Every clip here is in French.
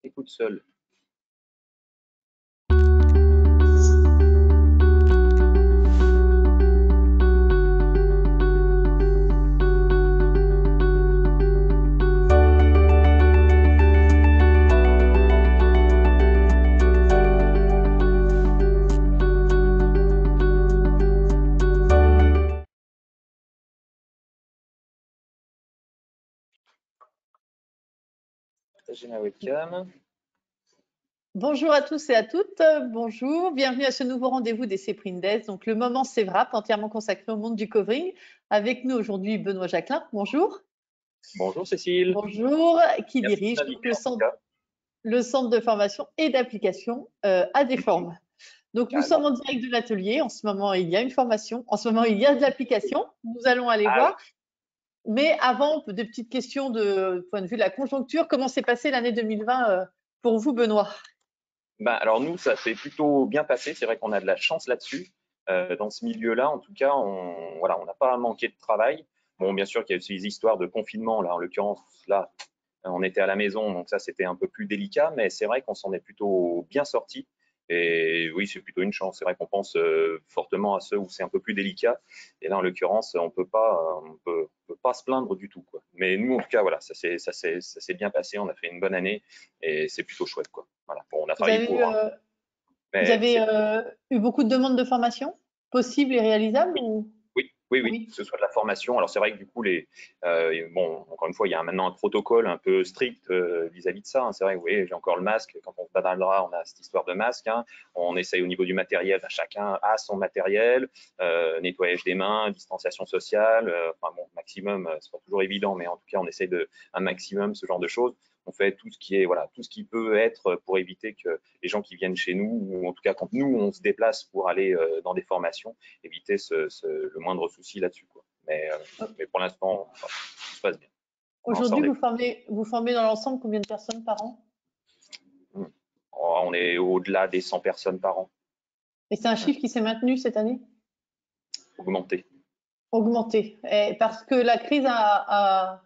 Écoute seul. Partager ma webcam. Bonjour à tous et à toutes, bonjour, bienvenue à ce nouveau rendez-vous des Céprindes, donc le moment CEVRAP entièrement consacré au monde du covering. Avec nous aujourd'hui Benoît Jacquelin, bonjour. Bonjour Cécile. Bonjour, qui Merci de dirige donc m'inviter en tout cas. le centre de formation et d'application à Déforme. Donc nous sommes Carrément. en direct de l'atelier, en ce moment il y a une formation, en ce moment il y a de l'application, nous allons aller Ah oui. voir. Mais avant, des petites questions de point de vue de la conjoncture, comment s'est passée l'année 2020 pour vous Benoît? Alors nous, ça s'est plutôt bien passé. C'est vrai qu'on a de la chance là-dessus. Dans ce milieu-là, en tout cas, on n'a pas manqué de travail. Bon, bien sûr qu'il y a eu ces histoires de confinement. Là, en l'occurrence, là, on était à la maison, donc ça, c'était un peu plus délicat. Mais c'est vrai qu'on s'en est plutôt bien sorti. Et oui, c'est plutôt une chance. C'est vrai qu'on pense fortement à ceux où c'est un peu plus délicat. Et là, en l'occurrence, on peut pas se plaindre du tout, quoi. Mais nous, en tout cas, voilà, ça s'est bien passé. On a fait une bonne année et c'est plutôt chouette, quoi. Voilà. Bon, on a Vous travaillé avez eu, pour, hein, vous mais avez eu beaucoup de demandes de formation possibles et réalisables oui, ou... oui, Oui, que ce soit de la formation. Alors c'est vrai que du coup, bon, encore une fois, il y a maintenant un protocole un peu strict vis-à-vis de ça, hein. C'est vrai, oui, j'ai encore le masque. Quand on se baladera, on a cette histoire de masque, hein. On essaye au niveau du matériel, chacun a son matériel, nettoyage des mains, distanciation sociale. Enfin bon, maximum, c'est pas toujours évident, mais en tout cas, on essaye un maximum ce genre de choses. On fait tout ce qui est, voilà, tout ce qui peut être pour éviter que les gens qui viennent chez nous, ou en tout cas quand nous on se déplace pour aller dans des formations, éviter le moindre souci là-dessus, quoi. Mais pour l'instant, tout se passe bien. Non, ça, aujourd'hui, vous formez dans l'ensemble combien de personnes par an? on est au-delà des 100 personnes par an. Et c'est un chiffre qui s'est maintenu cette année? Augmenté. Augmenté. Et parce que la crise a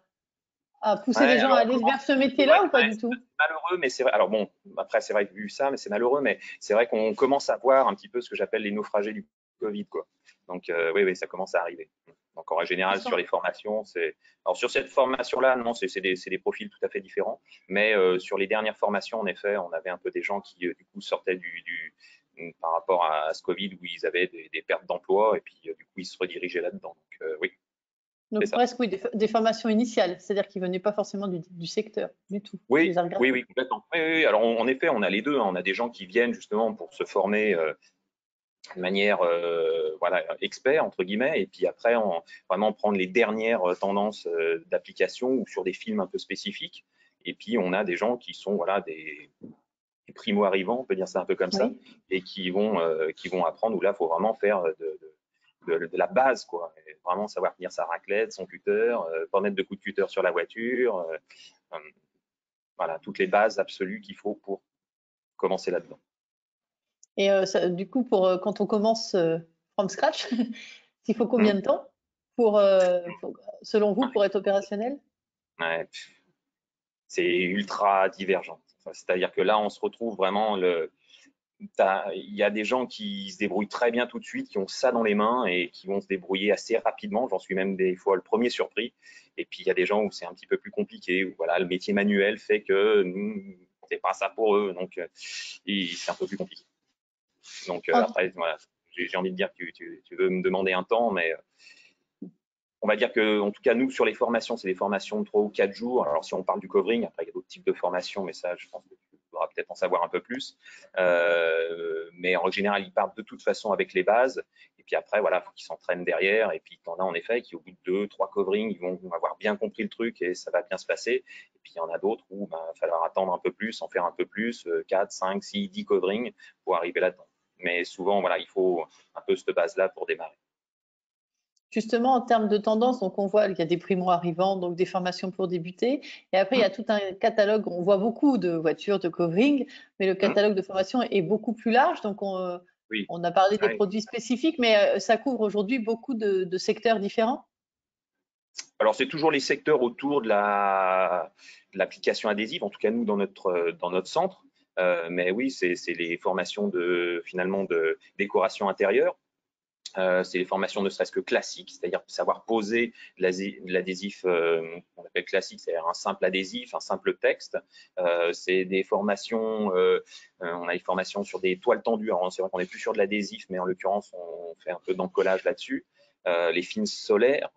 poussé Ouais, les gens à alors on aller vers commence. ce C'est vrai, métier-là ou pas ouais, du tout? c'est malheureux, mais c'est vrai. Alors bon, après c'est vrai que vu ça, mais c'est malheureux, mais c'est vrai qu'on commence à voir un petit peu ce que j'appelle les naufragés du Covid, quoi. Donc oui, oui, ça commence à arriver. Donc en Ils général sur sont... les formations, alors sur cette formation-là, non, c'est des profils tout à fait différents. Mais sur les dernières formations, en effet, on avait un peu des gens qui du coup sortaient par rapport à ce Covid où ils avaient des pertes d'emploi et puis du coup ils se redirigeaient là-dedans. Donc oui, c'est Donc ça. presque oui, des formations initiales, c'est-à-dire qu'ils venaient pas forcément du secteur du tout. Je Oui, les ai oui, regardés. oui, complètement. Oui, oui, oui. Alors, en effet, on a les deux, hein. On a des gens qui viennent justement pour se former de manière voilà, expert, entre guillemets, et puis après, vraiment prendre les dernières tendances d'application ou sur des films un peu spécifiques. Et puis, on a des gens qui sont voilà, des primo-arrivants, on peut dire ça un peu comme ça, Oui. et qui vont apprendre où là, il faut vraiment faire de la base, quoi. Et vraiment savoir tenir sa raclette, son cutter, pas mettre de coup de cutter sur la voiture. Voilà, toutes les bases absolues qu'il faut pour commencer là-dedans. Et du coup, quand on commence from scratch, il faut combien Mmh. de temps selon vous, pour être opérationnel? Ouais, c'est ultra divergent. Enfin, c'est-à-dire que là, on se retrouve vraiment il y a des gens qui se débrouillent très bien tout de suite, qui ont ça dans les mains et qui vont se débrouiller assez rapidement. J'en suis même des fois le premier surpris. Et puis il y a des gens où c'est un petit peu plus compliqué, où voilà, le métier manuel fait que c'est pas ça pour eux, donc c'est un peu plus compliqué. Donc En- après, voilà, j'ai envie de dire que tu veux me demander un temps, mais on va dire que, en tout cas, nous, sur les formations, c'est des formations de 3 ou 4 jours. Alors, si on parle du covering, après, il y a d'autres types de formations, mais ça, je pense que tu pourras peut-être en savoir un peu plus. Mais en général, ils partent de toute façon avec les bases. Et puis après, voilà, il faut qu'ils s'entraînent derrière. Et puis, tu en as en effet qui, au bout de 2, 3 coverings, ils vont avoir bien compris le truc et ça va bien se passer. Et puis, il y en a d'autres où il va falloir attendre un peu plus, en faire un peu plus, 4, 5, 6, 10 coverings pour arriver là-dedans. Mais souvent, voilà, il faut un peu cette base-là pour démarrer. Justement, en termes de tendance, donc on voit qu'il y a des primo-arrivants, donc des formations pour débuter. Et après, il y Hum, a tout un catalogue. On voit beaucoup de voitures, de covering, mais le hum, catalogue de formation est beaucoup plus large. Donc, oui. on a parlé des Ouais. produits spécifiques, mais ça couvre aujourd'hui beaucoup de secteurs différents. Alors, c'est toujours les secteurs autour de l'application adhésive, en tout cas nous dans notre centre. Mais oui, c'est les formations finalement de décoration intérieure. C'est les formations ne serait-ce que classiques, c'est-à-dire savoir poser l'adhésif qu'on appelle classique, c'est-à-dire un simple adhésif, un simple texte. C'est des formations, on a des formations sur des toiles tendues. Alors, c'est vrai qu'on n'est plus sur de l'adhésif, mais en l'occurrence, on fait un peu d'encollage là-dessus. Les films solaires,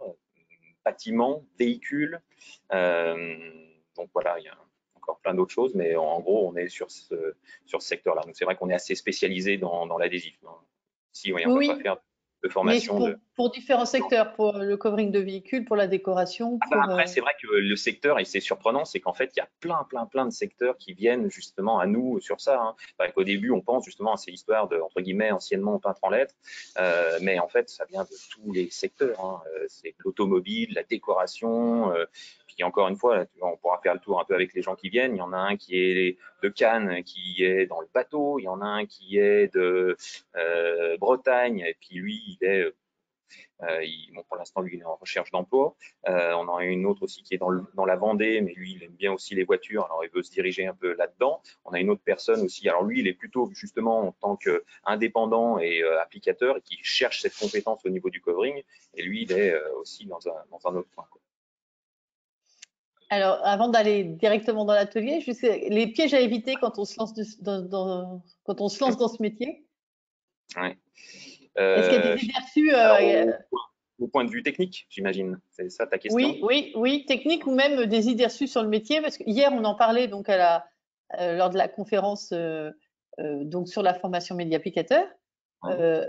bâtiments, véhicules. Donc voilà, il y a encore plein d'autres choses, mais en gros, on est sur ce secteur-là. Donc c'est vrai qu'on est assez spécialisé dans l'adhésif. Si, oui, on ne va pas Oui, faire de mais formation pour différents secteurs, pour le covering de véhicules, pour la décoration, pour… Après, c'est vrai que le secteur, et c'est surprenant, c'est qu'en fait, il y a plein de secteurs qui viennent justement à nous sur ça. Hein. Au début, on pense justement à ces histoires de, entre guillemets, anciennement peintre en lettres, mais en fait, ça vient de tous les secteurs. Hein. C'est l'automobile, la décoration, puis encore une fois, là, on pourra faire le tour un peu avec les gens qui viennent. Il y en a un qui est de Cannes, qui est dans le bateau. Il y en a un qui est de Bretagne, et puis lui, il est bon, pour l'instant, lui, il est en recherche d'emploi. On en a une autre aussi qui est dans la Vendée, mais lui, il aime bien aussi les voitures, alors il veut se diriger un peu là-dedans. On a une autre personne aussi, alors lui, il est plutôt justement en tant qu'indépendant et applicateur, et qui cherche cette compétence au niveau du covering, et lui, il est aussi dans un autre point. Alors, avant d'aller directement dans l'atelier, je sais, les pièges à éviter quand on se lance quand on se lance dans ce métier. Ouais. Est-ce qu'il y a des idées reçues Alors, au point de vue technique, j'imagine, c'est ça ta question? oui, technique ou même des idées reçues sur le métier, parce que hier on en parlait donc lors de la conférence donc sur la formation média applicateur. Euh,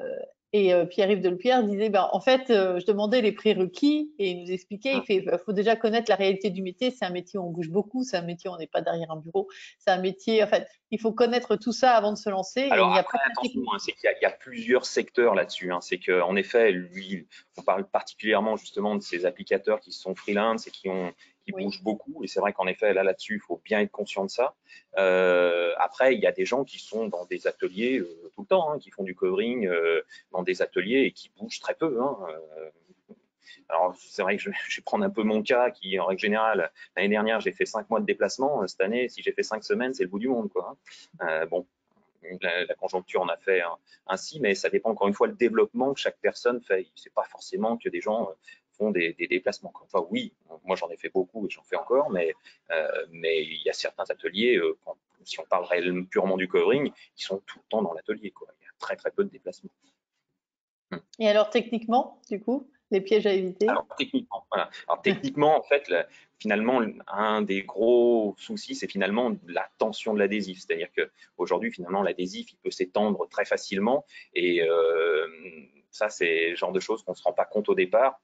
et Pierre-Yves Delpierre disait, ben, en fait, je demandais les prérequis et il nous expliquait, il fait, faut déjà connaître la réalité du métier. C'est un métier où on bouge beaucoup, c'est un métier où on n'est pas derrière un bureau, c'est un métier, en fait, il faut connaître tout ça avant de se lancer et il Alors n'y a après, pas de attention, technique. hein, c'est qu'il y a plusieurs secteurs là-dessus. Hein. C'est qu'en effet, lui, on parle particulièrement justement de ces applicateurs qui sont freelance et qui Oui, bougent beaucoup. Et c'est vrai qu'en effet, là-dessus, il faut bien être conscient de ça. Après, il y a des gens qui sont dans des ateliers tout le temps, hein, qui font du covering dans des ateliers et qui bougent très peu. Hein. Alors, c'est vrai que je vais prendre un peu mon cas, qui, en règle générale, l'année dernière, j'ai fait 5 mois de déplacement. Cette année, si j'ai fait 5 semaines, c'est le bout du monde, quoi. Bon, la conjoncture en a fait ainsi, mais ça dépend encore une fois le développement que chaque personne fait. C'est pas forcément que des gens font des déplacements. Enfin, oui, moi j'en ai fait beaucoup et j'en fais encore, mais il y a certains ateliers, si on parle purement du covering, qui sont tout le temps dans l'atelier. Il y a très peu de déplacements. et alors techniquement, du coup, les pièges à éviter? Alors techniquement, voilà. Alors techniquement, en fait, finalement, un des gros soucis, c'est finalement la tension de l'adhésif. C'est-à-dire qu'aujourd'hui, finalement, l'adhésif, il peut s'étendre très facilement. Et ça, c'est le genre de choses qu'on ne se rend pas compte au départ.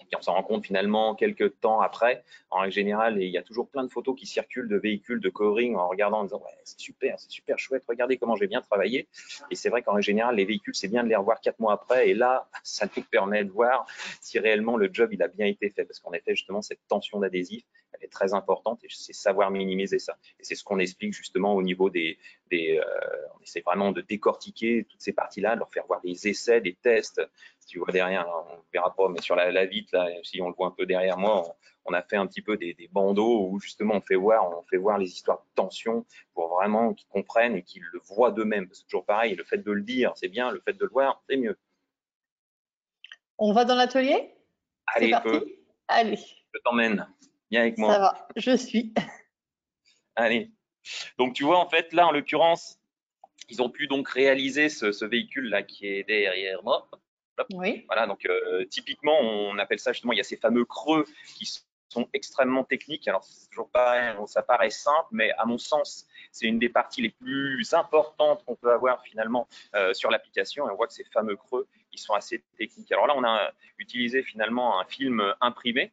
Et puis on s'en rend compte finalement quelques temps après. En règle générale, et il y a toujours plein de photos qui circulent de véhicules de covering en regardant, en disant ouais, c'est super chouette, regardez comment j'ai bien travaillé. Et c'est vrai qu'en règle générale, les véhicules, c'est bien de les revoir 4 mois après. Et là, ça nous permet de voir si réellement le job il a bien été fait. Parce qu'en effet, justement, cette tension d'adhésif, elle est très importante et c'est savoir minimiser ça. Et c'est ce qu'on explique justement au niveau on essaie vraiment de décortiquer toutes ces parties-là, de leur faire voir des essais, des tests. Si tu vois derrière, là, on ne verra pas, mais sur la vitre, là, si on le voit un peu derrière moi, on a fait un petit peu des bandeaux où justement on fait voir les histoires de tension pour vraiment qu'ils comprennent et qu'ils le voient d'eux-mêmes. Parce que toujours pareil, le fait de le dire, c'est bien, le fait de le voir, c'est mieux. On va dans l'atelier? C'est Allez, parti? Allez, je t'emmène. Viens avec ça moi. va, je suis. Allez. Donc tu vois, en fait, là, en l'occurrence, ils ont pu donc réaliser ce véhicule-là qui est derrière moi. Hop. Oui, Voilà, donc typiquement, on appelle ça justement, il y a ces fameux creux qui sont extrêmement techniques. Alors, c'est toujours pareil, ça paraît simple, mais à mon sens, c'est une des parties les plus importantes qu'on peut avoir finalement sur l'application. Et on voit que ces fameux creux, ils sont assez techniques. Alors là, on a utilisé finalement un film imprimé.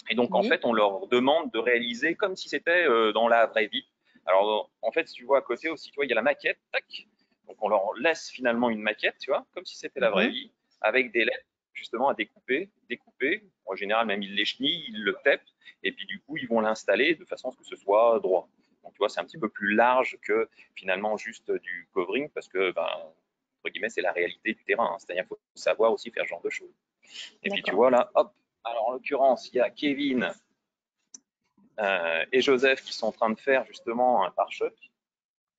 Et donc, en fait, oui, on leur demande de réaliser comme si c'était dans la vraie vie. Alors, en fait, si tu vois à côté aussi, tu vois, il y a la maquette, tac. Donc, on leur laisse finalement une maquette, tu vois, comme si c'était la vraie vie, avec des lettres justement à découper. En général, même ils les chenillent, ils le tapent, et puis du coup, ils vont l'installer de façon à ce que ce soit droit. Donc, tu vois, c'est un petit peu plus large que finalement juste du covering, parce que, ben, entre guillemets, c'est la réalité du terrain. Hein. C'est-à-dire qu'il faut savoir aussi faire ce genre de choses. Et puis, tu d'accord. vois, là, hop, Alors, en l'occurrence, il y a Kevin et Joseph qui sont en train de faire justement un pare-choc.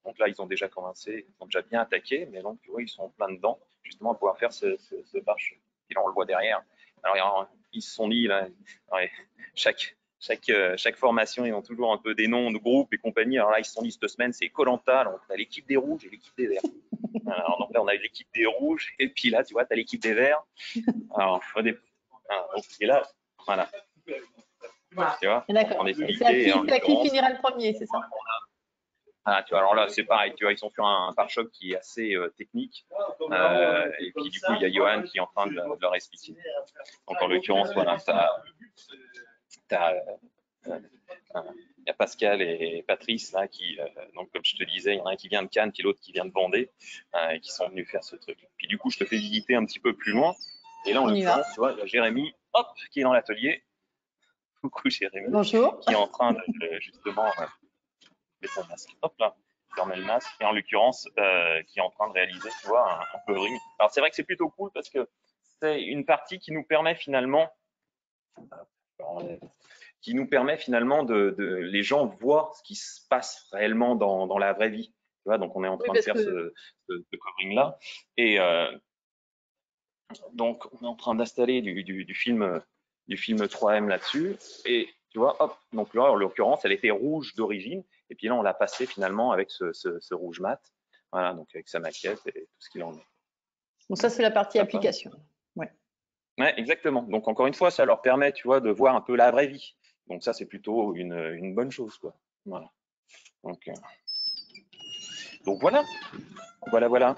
Donc là, ils ont déjà commencé, ils ont déjà bien attaqué, mais donc, oui, ils sont en plein dedans, justement, à pouvoir faire ce pare-choc. Et là, on le voit derrière. Alors, ils se sont dit, là, ouais, chaque formation, ils ont toujours un peu des noms de groupes et compagnie. Alors là, ils se sont dit, cette semaine, c'est Koh-Lanta. Donc, on a l'équipe des rouges et l'équipe des verts. Alors, donc là, on a l'équipe des rouges, et puis là, tu vois, tu as l'équipe des verts. Alors, et là, voilà. Tu vois, D'accord. on est C'est à qui finira le premier, c'est ça? Ah, tu vois, alors là, c'est pareil, tu vois, ils sont sur un pare-choc qui est assez technique. Et puis, du coup, il y a Johan qui est en train de leur expliquer. Donc, en l'occurrence, voilà, il y a Pascal et Patrice, là, qui, donc, comme je te disais, il y en a un qui vient de Cannes, puis l'autre qui vient de Vendée, et qui sont venus faire ce truc. Puis, du coup, je te fais visiter un petit peu plus loin. Et là, en l'occurrence, tu vois, il y a Jérémy, hop, qui est dans l'atelier. Coucou, Jérémy. Bonjour. Qui est en train de, justement, mettre ton masque. Hop là, je remets le masque. Et en l'occurrence, qui est en train de réaliser, tu vois, un covering. Alors, c'est vrai que c'est plutôt cool parce que c'est une partie qui nous permet finalement, les gens voient ce qui se passe réellement dans la vraie vie. Tu vois, donc on est en train de faire ce covering là. Et donc, on est en train d'installer du film 3M là-dessus. Et tu vois, hop, donc là, en l'occurrence, elle était rouge d'origine. Et puis là, on l'a passé finalement avec ce rouge mat. Voilà, donc avec sa maquette et tout ce qu'il en est. Bon, ça, c'est la partie application. Ouais, exactement. Donc, encore une fois, ça leur permet, tu vois, de voir un peu la vraie vie. Donc, ça, c'est plutôt une bonne chose, quoi. Voilà. Donc voilà. Voilà.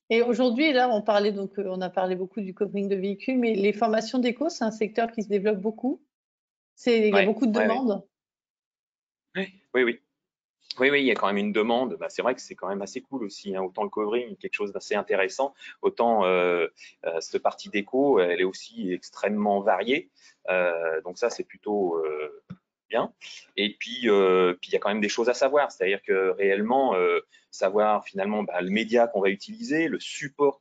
Et aujourd'hui, là, on a parlé beaucoup du covering de véhicules, mais les formations d'éco, c'est un secteur qui se développe beaucoup. Il y a beaucoup de demandes. Oui, il y a quand même une demande. Bah, c'est vrai que c'est quand même assez cool aussi, hein. Autant le covering, quelque chose d'assez intéressant, autant cette partie déco, elle est aussi extrêmement variée. Donc ça, c'est plutôt bien. Et puis, il y a quand même des choses à savoir. C'est-à-dire que réellement, savoir finalement le média qu'on va utiliser, le support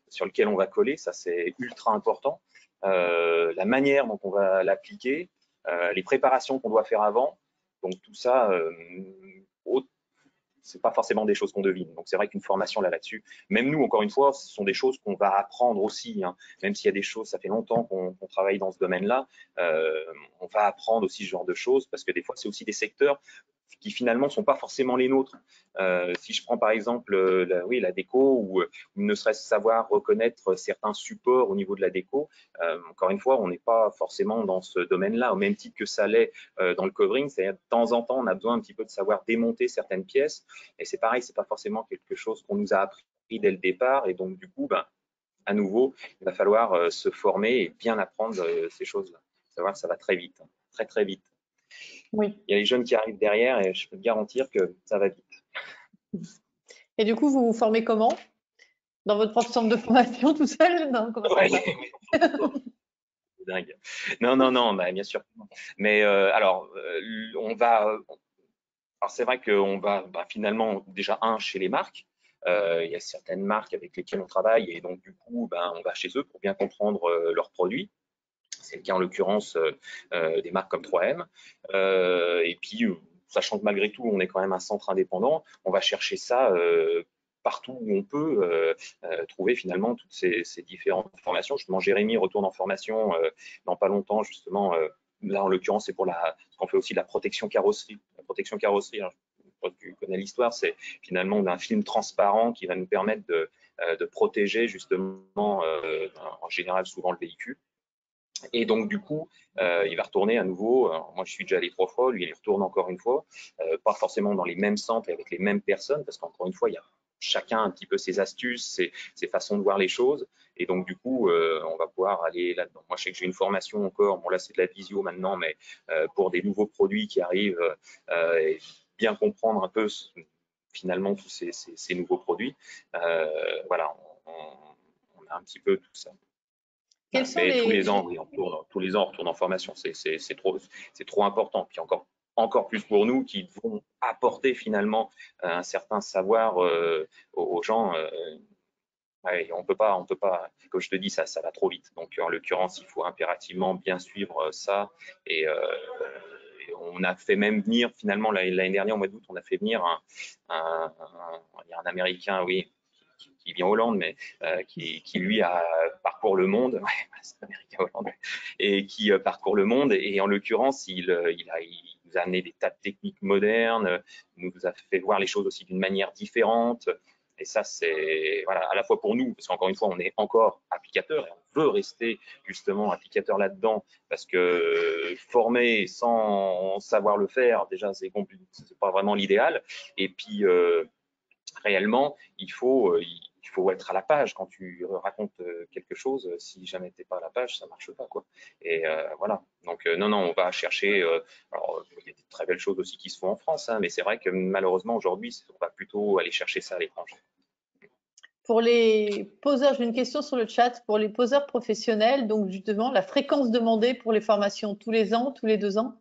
sur lequel on va coller, ça c'est ultra important. La manière dont on va l'appliquer, les préparations qu'on doit faire avant. Donc tout ça, c'est pas forcément des choses qu'on devine. Donc c'est vrai qu'une formation là-dessus, même nous, encore une fois, ce sont des choses qu'on va apprendre aussi, hein. Même s'il y a des choses, ça fait longtemps qu'on travaille dans ce domaine-là, on va apprendre aussi ce genre de choses parce que des fois, c'est aussi des secteurs qui finalement ne sont pas forcément les nôtres. Si je prends par exemple la déco ou ne serait-ce savoir reconnaître certains supports au niveau de la déco, encore une fois, on n'est pas forcément dans ce domaine-là, au même titre que ça l'est dans le covering, c'est-à-dire de temps en temps, on a besoin un petit peu de savoir démonter certaines pièces, et c'est pareil, c'est pas forcément quelque chose qu'on nous a appris dès le départ, et donc du coup, à nouveau, il va falloir se former et bien apprendre ces choses-là. Savoir que ça va très vite, hein, très très vite. Oui. Il y a les jeunes qui arrivent derrière et je peux te garantir que ça va vite. Et du coup, vous vous formez comment? Dans votre propre centre de formation tout seul? Non, comment ça se passe? Dingue. Non, bien sûr. Mais alors, on va. Alors, c'est vrai qu'on va finalement déjà chez les marques. Il y a certaines marques avec lesquelles on travaille et donc du coup, on va chez eux pour bien comprendre leurs produits. C'est le cas en l'occurrence des marques comme 3M. Et puis, sachant que malgré tout, on est quand même un centre indépendant, on va chercher ça partout où on peut trouver finalement toutes ces différentes formations. Justement, Jérémy retourne en formation dans pas longtemps, justement. Là, en l'occurrence, c'est qu'on fait aussi de la protection carrosserie. La protection carrosserie, hein, je crois que tu connais l'histoire, c'est finalement d'un film transparent qui va nous permettre de protéger justement, en général, souvent le véhicule. Et donc, du coup, il va retourner à nouveau. Alors, moi, je suis déjà allé 3 fois, lui, il retourne encore une fois. Pas forcément dans les mêmes centres et avec les mêmes personnes, parce qu'encore une fois, il y a chacun un petit peu ses astuces, ses façons de voir les choses. Et donc, du coup, on va pouvoir aller là-dedans. Moi, je sais que j'ai une formation encore. Bon, là, c'est de la visio maintenant, mais pour des nouveaux produits qui arrivent et bien comprendre un peu finalement tous ces nouveaux produits. Voilà, on a un petit peu tout ça. Quels sont Mais tous les... les ans, oui, tous les ans, on retourne en formation. C'est trop important. Puis encore plus pour nous qui devons apporter finalement un certain savoir aux gens. Ouais, on peut pas, comme je te dis, ça va trop vite. Donc, en l'occurrence, il faut impérativement bien suivre ça. Et, on a fait même venir, finalement, l'année dernière, au mois d'août, on a fait venir il y a un Américain, oui, qui vient Hollande, mais qui lui parcourt le monde, ouais, c'est Américain Hollande, et qui parcourt le monde. Et en l'occurrence, il nous a amené des tas de techniques modernes, nous a fait voir les choses aussi d'une manière différente. Et ça, c'est voilà, à la fois pour nous, parce qu'encore une fois, on est encore applicateur et on veut rester justement applicateur là-dedans, parce que former sans savoir le faire, déjà, c'est pas vraiment l'idéal. Et puis, réellement, il faut être à la page quand tu racontes quelque chose. Si jamais tu n'es pas à la page, ça marche pas, quoi. Et voilà. Donc non, on va chercher. Alors, il y a des très belles choses aussi qui se font en France, hein, mais c'est vrai que malheureusement aujourd'hui, on va plutôt aller chercher ça à l'étranger. Pour les poseurs, j'ai une question sur le chat. Pour les poseurs professionnels, donc justement, la fréquence demandée pour les formations, tous les ans, tous les 2 ans?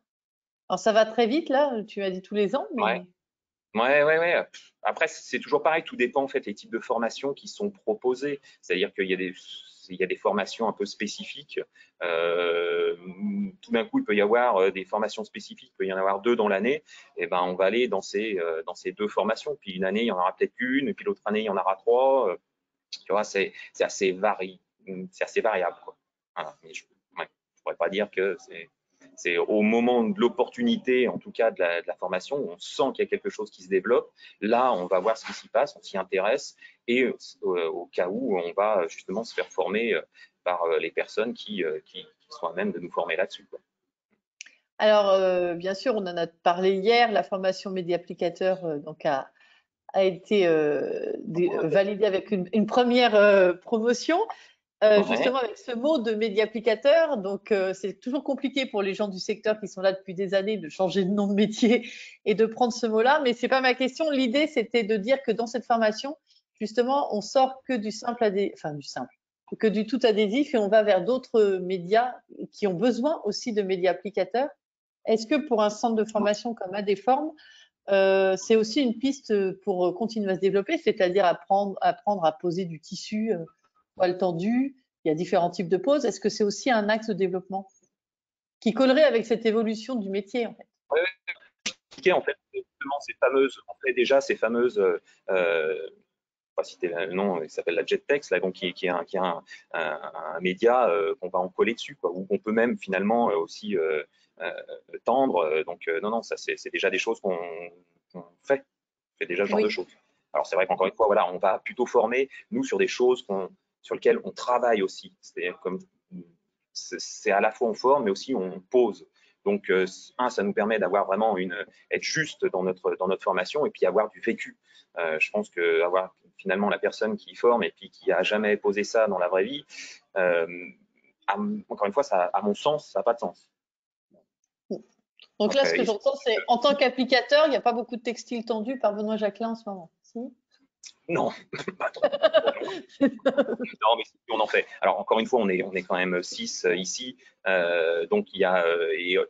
Alors ça va très vite là, tu as dit tous les ans, Ouais. mais Ouais. Après, c'est toujours pareil, tout dépend en fait des types de formations qui sont proposées. C'est-à-dire qu'il y a des formations un peu spécifiques. Tout d'un coup, il peut y avoir des formations spécifiques, il peut y en avoir 2 dans l'année. Et ben, on va aller dans ces 2 formations. Puis une année, il y en aura peut-être une, et puis l'autre année, il y en aura 3. Tu vois, c'est assez c'est assez variable, quoi. Voilà. Mais ouais, je pourrais pas dire que c'est au moment de l'opportunité, en tout cas de la formation, où on sent qu'il y a quelque chose qui se développe. Là, on va voir ce qui s'y passe, on s'y intéresse, et au cas où on va justement se faire former par les personnes qui sont à même de nous former là-dessus, quoi. alors bien sûr, on en a parlé hier, la formation média applicateur donc a été validée avec une première promotion. Ouais, Justement avec ce mot de médiaplicateur, donc c'est toujours compliqué pour les gens du secteur qui sont là depuis des années de changer de nom de métier et de prendre ce mot-là, mais c'est pas ma question. L'idée, c'était de dire que dans cette formation, justement, on sort que du simple enfin du simple, que du tout adhésif et on va vers d'autres médias qui ont besoin aussi de médias applicateurs. Est-ce que pour un centre de formation comme ADForm, c'est aussi une piste pour continuer à se développer, c'est-à-dire apprendre à poser du tissu poil tendu, il y a différents types de poses. Est-ce que c'est aussi un axe de développement qui collerait avec cette évolution du métier en fait? ouais, ouais. En fait, justement, on fait déjà ces fameuses pas citer le nom, il s'appelle la JetText, là, donc qui est un média qu'on va en coller dessus, quoi, où on peut même finalement aussi tendre. Donc non, ça c'est déjà des choses qu'on fait. On fait déjà ce genre de Oui, choses. Alors c'est vrai qu'encore une fois, voilà, on va plutôt former nous sur des choses sur lesquelles on travaille aussi. C'est-à-dire comme c'est à la fois on forme, mais aussi on pose. Donc, ça nous permet d'avoir vraiment être juste dans notre formation et puis avoir du vécu. Je pense que avoir finalement la personne qui forme et puis qui a jamais posé ça dans la vraie vie, euh, encore une fois, ça, à mon sens, ça n'a pas de sens. donc Donc, là ce que j'entends c'est en tant qu'applicateur, il n'y a pas beaucoup de textiles tendus par Benoît Jacquelin en ce moment. Si. non, pas trop. Non, mais on en fait. Alors, encore une fois, on est quand même 6 ici. Donc, il y a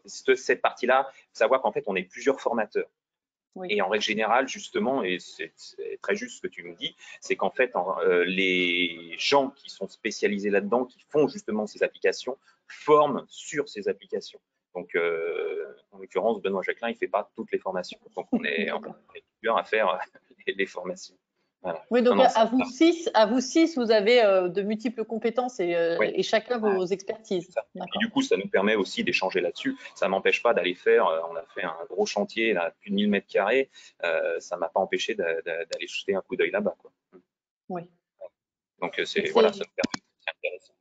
cette partie-là, savoir qu'en fait, on est plusieurs formateurs. Oui. Et en règle générale, justement, et c'est très juste ce que tu me dis, c'est qu'en fait, les gens qui sont spécialisés là-dedans, qui font justement ces applications, forment sur ces applications. Donc, en l'occurrence, Benoît Jacquelin, il ne fait pas toutes les formations. Donc, on est plusieurs à faire les formations. Voilà. Oui, Non, donc non, à vous six, vous avez de multiples compétences ouais. et chacun vos expertises. Et puis D'accord. du coup, ça nous permet aussi d'échanger là-dessus. Ça m'empêche pas d'aller faire, on a fait un gros chantier, là, plus de 1000 mètres carrés, ça m'a pas empêché d'aller jeter un coup d'œil là-bas, quoi. Oui. Donc Et voilà, ça c'est nous permet, c'est intéressant.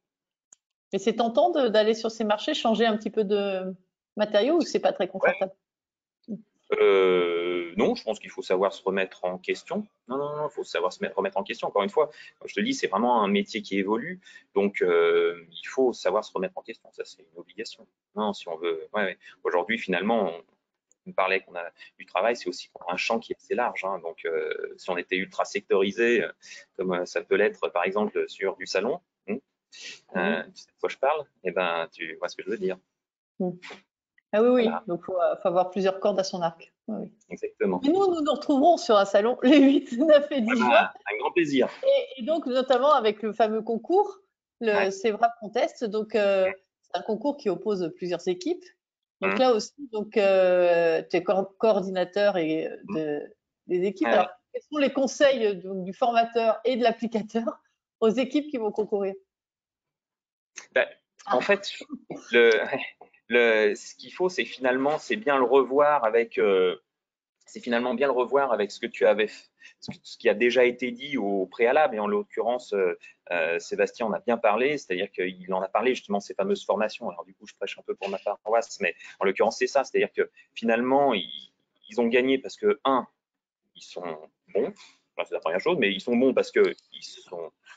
mais c'est tentant d'aller sur ces marchés, changer un petit peu de matériaux ou c'est pas très Ouais, confortable? non, je pense qu'il faut savoir se remettre en question. Non, il faut savoir remettre en question. Encore une fois, comme je te dis, c'est vraiment un métier qui évolue, donc il faut savoir se remettre en question. Ça, c'est une obligation. Non, si on veut. Ouais. Aujourd'hui, finalement, on parlait qu'on a du travail, c'est aussi qu'on a un champ qui est assez large, hein. Donc, si on était ultra sectorisé, comme ça peut l'être, par exemple, sur du salon, tu sais de quoi je parle, eh ben, tu vois ce que je veux dire. Mm. Ah oui, oui, Voilà, donc faut avoir plusieurs cordes à son arc. Oui, oui. exactement. Et nous nous retrouverons sur un salon les 8, 9 et Ah 10 juin. bah, un grand plaisir. Et donc, notamment avec le fameux concours, le Ouais. CEVRAP Contest. Donc, c'est un concours qui oppose plusieurs équipes. Donc Mmh. là aussi, donc, tu es coordinateur des équipes. Ouais, Alors, ouais. quels sont les conseils donc, du formateur et de l'applicateur aux équipes qui vont concourir? Bah, en fait, le, ce qu'il faut, c'est finalement, c'est bien le revoir avec, c'est finalement bien le revoir avec ce que tu avais, ce qui a déjà été dit au préalable. Et en l'occurrence, Sébastien en a bien parlé, c'est-à-dire qu'il en a parlé justement de ces fameuses formations. Alors du coup, je prêche un peu pour ma paroisse, mais en l'occurrence, c'est ça, c'est-à-dire que finalement, ils ont gagné parce que, un, ils sont bons, enfin, c'est la première chose, mais ils sont bons parce qu'ils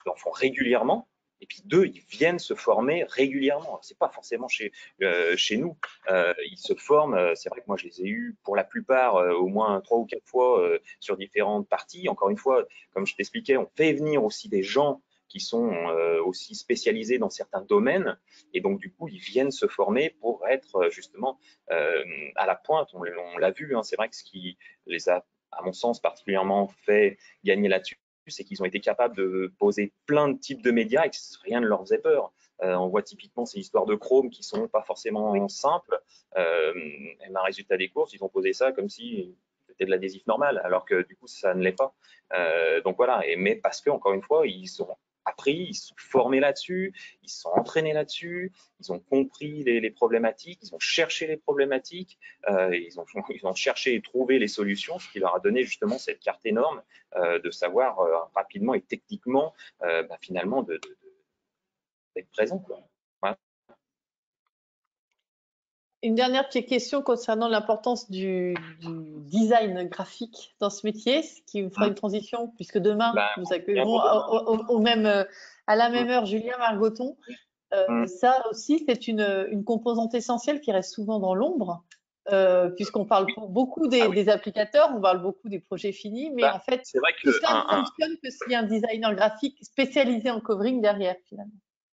en font régulièrement. Et puis deux, ils viennent se former régulièrement. C'est pas forcément chez nous. Ils se forment. C'est vrai que moi, je les ai eus pour la plupart au moins 3 ou 4 fois sur différentes parties. Encore une fois, comme je t'expliquais, on fait venir aussi des gens qui sont aussi spécialisés dans certains domaines. Et donc, du coup, ils viennent se former pour être justement à la pointe. On l'a vu, hein, c'est vrai que ce qui les a, à mon sens, particulièrement fait gagner là-dessus, c'est qu'ils ont été capables de poser plein de types de médias et que rien ne leur faisait peur. On voit typiquement ces histoires de Chrome qui sont pas forcément simples. Un résultat des courses, ils ont posé ça comme si c'était de l'adhésif normal, alors que du coup, ça ne l'est pas. Donc voilà, mais parce que, encore une fois, ils ont appris, ils se sont formés là-dessus, ils se sont entraînés là-dessus, ils ont compris les problématiques, ils ont cherché les problématiques, ils ont cherché et trouvé les solutions, ce qui leur a donné justement cette carte énorme de savoir rapidement et techniquement finalement d'être présent, quoi. Voilà. Une dernière petite question concernant l'importance du design graphique dans ce métier, ce qui fera une transition, puisque demain, Ben, nous bien accueillerons pour demain. à la même heure Julien Margoton. Mm. Ça aussi, c'est une composante essentielle qui reste souvent dans l'ombre, puisqu'on parle beaucoup Ah oui. des applicateurs, on parle beaucoup des projets finis, mais Ben, en fait, c'est vrai tout que cela ne fonctionne que s'il y a un designer graphique spécialisé en covering derrière, finalement.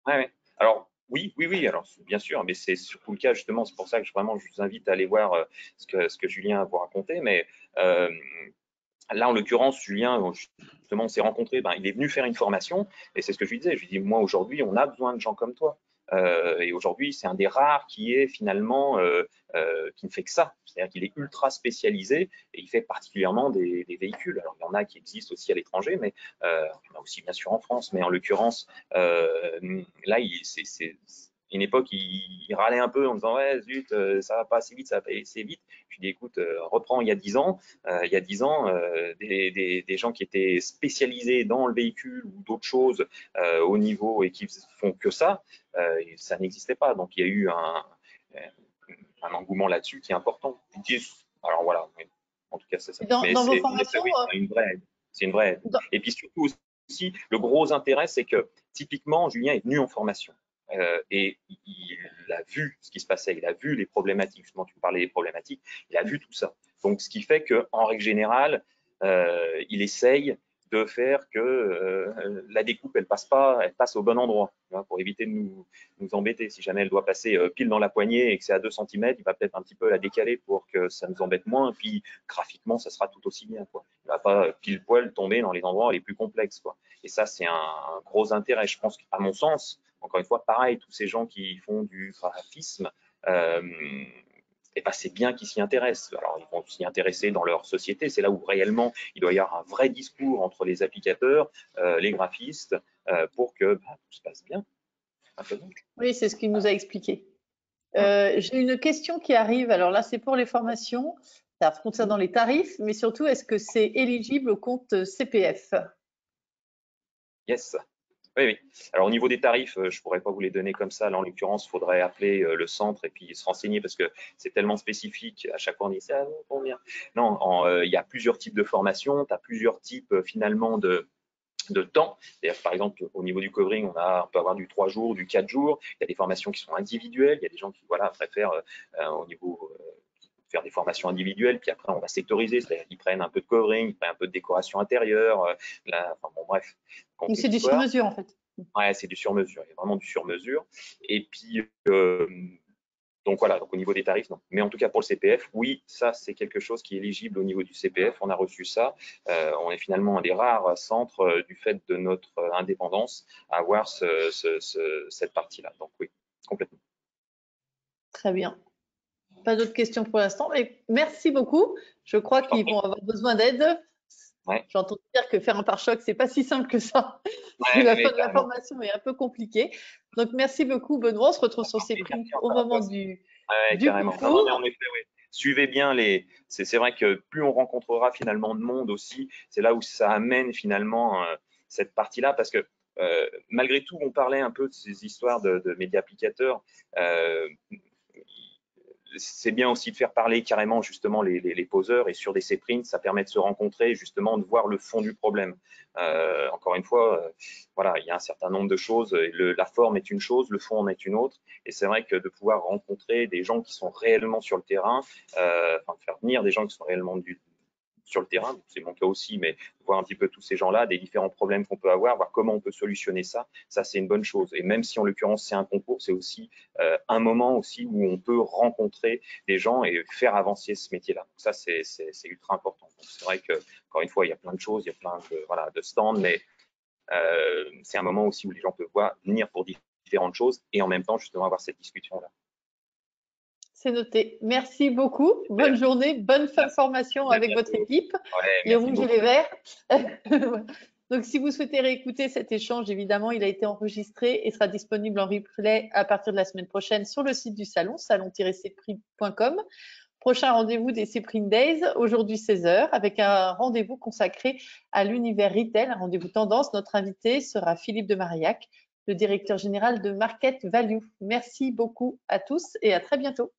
ouais, ouais. Alors, oui, oui, oui, alors bien sûr, mais c'est surtout le cas justement, c'est pour ça que vraiment je vous invite à aller voir ce que Julien a vous raconté. Mais euh, là, en l'occurrence, Julien, justement, on s'est rencontrés, ben, il est venu faire une formation, et c'est ce que je lui disais. Je lui dis, moi, aujourd'hui, on a besoin de gens comme toi. Et aujourd'hui, c'est un des rares qui est finalement, qui ne fait que ça. C'est-à-dire qu'il est ultra spécialisé et il fait particulièrement des véhicules. Alors, il y en a qui existent aussi à l'étranger, mais il y en a aussi bien sûr en France. Mais en l'occurrence, là, c'est une époque, il râlait un peu en disant, ouais, zut, ça va pas assez vite, ça va pas assez vite. Je lui dis, écoute, reprends il y a 10 ans. Il y a 10 ans, des gens qui étaient spécialisés dans le véhicule ou d'autres choses au niveau et qui font que ça n'existait pas. Donc il y a eu un engouement là-dessus qui est important. Alors voilà, en tout cas c'est ça. Mais Dans vos c'est en effet formations, oui, c'est une vraie aide. C'est une vraie aide. dans- Et puis surtout aussi, le gros intérêt, c'est que typiquement, Julien est venu en formation. Et il a vu ce qui se passait, il a vu les problématiques, justement tu parlais des problématiques, il a vu tout ça. Donc ce qui fait qu'en règle générale, il essaye de faire que la découpe, elle passe au bon endroit, hein, pour éviter de nous embêter. Si jamais elle doit passer pile dans la poignée et que c'est à 2 cm, il va peut-être un petit peu la décaler pour que ça nous embête moins. Et puis graphiquement, ça sera tout aussi bien, quoi. Il ne va pas pile poil tomber dans les endroits les plus complexes, quoi. Et ça, c'est un gros intérêt. Je pense qu'à mon sens, encore une fois, pareil, tous ces gens qui font du graphisme, euh, et ben c'est bien qu'ils s'y intéressent. Alors, ils vont s'y intéresser dans leur société. C'est là où réellement il doit y avoir un vrai discours entre les applicateurs, les graphistes, pour que tout se passe bien. oui, c'est ce qu'il nous a expliqué. J'ai une question qui arrive. Alors là, c'est pour les formations. Ça concerne les tarifs, mais surtout, est-ce que c'est éligible au compte CPF? Yes. Oui, oui. Alors au niveau des tarifs, je pourrais pas vous les donner comme ça. Là, en l'occurrence, il faudrait appeler le centre et puis se renseigner parce que c'est tellement spécifique. À chaque fois, on dit ça vaut combien? Non, il y a plusieurs types de formations. Tu as plusieurs types finalement de temps. Par exemple, au niveau du covering, on peut avoir du 3 jours, du 4 jours. Il y a des formations qui sont individuelles. Il y a des gens qui voilà, préfèrent au niveau faire des formations individuelles, puis après on va sectoriser, c'est-à-dire qu'ils prennent un peu de covering, ils prennent un peu de décoration intérieure, enfin bon bref, Donc compliqué c'est du l'histoire. sur-mesure en fait. Ouais, c'est du sur-mesure, il y a vraiment du sur-mesure. Et puis, Donc voilà, donc au niveau des tarifs, non. Mais en tout cas pour le CPF, oui, ça c'est quelque chose qui est éligible au niveau du CPF. On a reçu ça. On est finalement un des rares centres du fait de notre indépendance à avoir cette partie-là. Donc oui, complètement. Très bien. Pas d'autres questions pour l'instant, mais merci beaucoup. Je crois qu'ils vont avoir besoin d'aide. Ouais. J'entends dire que faire un pare-choc, c'est pas si simple que ça. Ouais, La mais fin de la formation est un peu compliquée. Donc merci beaucoup, Benoît. On se retrouve sur ces prix au moment du carrément. Non, mais concours. en effet, oui. Suivez bien les. C'est vrai que plus on rencontrera finalement de monde aussi, c'est là où ça amène finalement cette partie-là, parce que malgré tout, on parlait un peu de ces histoires de médias applicateurs. C'est bien aussi de faire parler carrément justement les poseurs, et sur des C-prints, ça permet de se rencontrer et justement de voir le fond du problème. Encore une fois, voilà, il y a un certain nombre de choses. La forme est une chose, le fond en est une autre. Et c'est vrai que de pouvoir rencontrer des gens qui sont réellement sur le terrain, enfin faire venir des gens qui sont réellement sur le terrain, c'est mon cas aussi, mais voir un petit peu tous ces gens-là, des différents problèmes qu'on peut avoir, voir comment on peut solutionner ça, c'est une bonne chose. Et même si en l'occurrence c'est un concours, c'est aussi un moment aussi où on peut rencontrer des gens et faire avancer ce métier-là. Donc ça, c'est ultra important. C'est vrai que, encore une fois, il y a plein de choses, il y a plein de stands, mais c'est un moment aussi où les gens peuvent venir pour différentes choses et en même temps justement avoir cette discussion-là. C'est noté. Merci beaucoup. Bonne journée, bonne fin de formation avec votre équipe, les rouges et les verts. Donc, si vous souhaitez réécouter cet échange, évidemment, il a été enregistré et sera disponible en replay à partir de la semaine prochaine sur le site du salon, salon-cprint.com. Prochain rendez-vous des Cprint Days, aujourd'hui 16h, avec un rendez-vous consacré à l'univers retail, un rendez-vous tendance. Notre invité sera Philippe de Marillac, le directeur général de Market Value. Merci beaucoup à tous et à très bientôt.